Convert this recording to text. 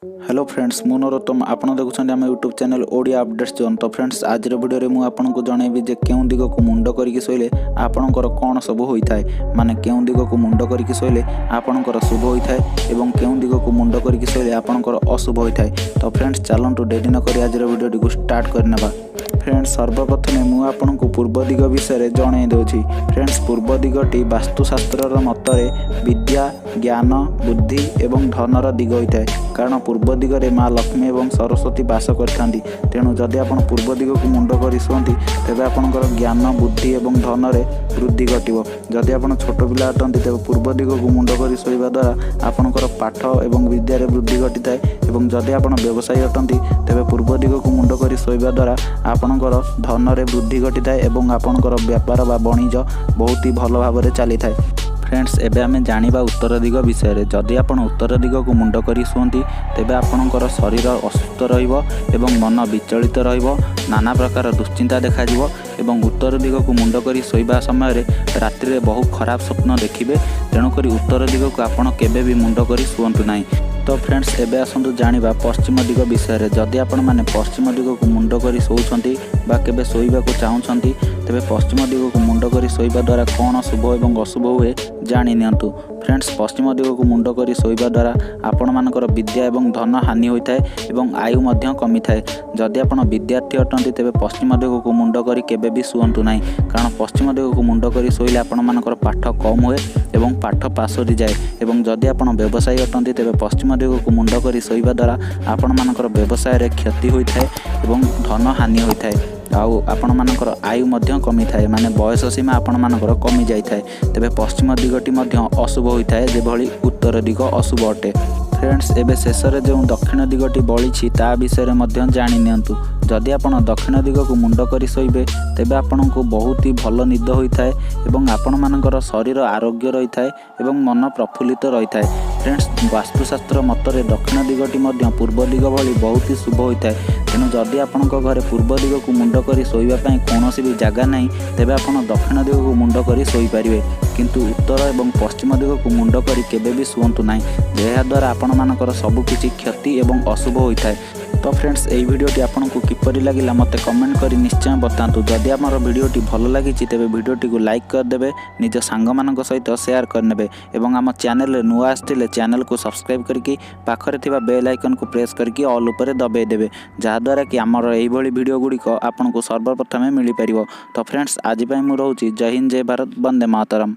Hello friends मु नरोत्तम आपण देखुछन आम YouTube channel Odia updates zone. तो फ्रेंड्स आज वीडियो में आपको जनइबी जे केउं दिग को मुंड करके शोइले आपणकर कौन सब होता है, माने केउं दिग को मुंड करके शोइले आपणकर शुभ होता है एवं केउं दिग को मुंड करके शोइले आपणकर अशुभ होता है। तो फ्रेंड्स चलतु डेरी न करी आज वीडियो को स्टार्ट करनेबा। फ्रेंड्स सर्वप्रथमे मु आपनको पूर्व दिग विषय जणाई देउछि। फ्रेंड्स पूर्व दिगटी वास्तुशास्त्र मतरे विद्या ज्ञान बुद्धि एवं धनर दिग होता है, कारण पूर्व दिगरे माँ लक्ष्मी एवं सरस्वती बास करथांती। तेणु जदि आपण पूर्व दिग को मुंड कर शुअंती तेबे आपणकर ज्ञान बुद्धि एवं धनरे वृद्धि घटिबो। जदि आपण छोट पिला अटंती तेबे पूर्व दिग को मुंड कर शोइबा द्वारा आपणकर पाठ एवं विद्यारे वृद्धि घटिଥାଏ एवं जदि आपण व्यवसायी अटंती तेबे पूर्व दिग को मुंड कर शोइबा द्वारा आपणकर धनरे वृद्धि घटिଥାଏ एवं आपणकर व्यापार बा वाणिज्य बहुत ही भल भाव चली थाए। फ्रेंड्स एबे आमे जानिबा उत्तर दिग विषय। जदि आपण उत्तर दिग को मुंड करी शुअंती तेबे आपणकर शरीर असुस्थ रहिबो एवं मन विचलित रहिबो, नाना प्रकार दुश्चिंता देखा जिवो एवं उत्तर दिग को मुंड करी शोइबा समय रे रात्रि रे बहुत खराब स्वप्न देखिबे। तेणु करी उत्तर दिग को आपण केबे भी मुंड करी शुअंतु नाही। तो फ्रेंड्स एबे आसंतु जानिबा पश्चिम दिग विषय। जदि आपण माने पश्चिम दिग को मुंड करी शोउछंती बा केबे शोइबा को चाहुछंती तेबे पश्चिम दिग को मुंड करी शोइबा द्वारा कौन शुभ एवं अशुभ हुए जानि नियंतु। फ्रेंड्स पश्चिम दिग को मुंड करी शोइबा द्वारा आपण मानकर विद्या एवं धन हानि होता है एवं आयु मध्य कमी थाए। जदि आपण विद्यार्थी अटंती तेबे पश्चिम दिग को मुंड करी केबे भी शुअंतु नाही, कारण पश्चिम दिग को मुंड करी शोइले आपण मानकर पाठ कम हुए एवं पाठ पासोरी जाए। एवं जदि आपण व्यवसायी अटंती तेबे पश्चिम दिग को मुंड करी शोइबा द्वारा आपण मानकर व्यवसाय रे क्षति होइथाए एवं धन हानि होइथाए। आउ आपण मानकर आयु मध्य कमी थाए, माने बयस सीमा आपण मानकर कमी जाई थाए। तेबे पश्चिम दिगटी मध्य अशुभ होइथाए जेभଳି उत्तर दिग अशुभ अटे। फ्रेंड्स एबे शेष रे जो दक्षिण दिगटी बळिछि ता विषय मध्य जानि नियंतु। जदि आपण दक्षिण दिग को मुंड करी शोइबे तेबे आपनको बहुत ही भल निद होइथाए एवं आपण मानकर शरीर आरोग्य रही थाए एवं मन प्रफुल्लित रही थाए। फ्रेंड्स वास्तुशास्त्र मतरे दक्षिण दिगटी मध्य पूर्व दिग भली बहुत ही शुभ होइथाए। तेणु जदि आपणक घरे पूर्व दिग को मुंड करी शोइबा पई कोनोसी भी जगह नाही तेबे आपण दक्षिण दिग को मुंड करी शोइ परिबे, किंतु उत्तर एवं पश्चिम दिग को मुंड करी केबे भी शुअंतु नाही। एहा द्वारा आपण मानकर सब किछि क्षति एवं अशुभ होइथाए। तो फ्रेंड्स एई वीडियोटी आपनको किपरि लागिला मते कमेंट करी निश्चय बतांतु। जदि हमर वीडियोटी भल लागिछि तेबे वीडियोटी को लाइक कर देबे, निज सांग मानक सहित शेयर करनेबे एवं हम चैनल रे नुआ आस्थिले चैनल को सब्सक्राइब करके पाखरे थिबा बेल आइकन को प्रेस करके ऑल ऊपर दबाई देबे, जहा द्वारा कि हमर एई भली वीडियो गुडिक आपनको सर्वप्रथमे मिली परिबो। तो फ्रेंड्स आज पई मु रहउछि जय हिंद जय भारत वंदे मातरम।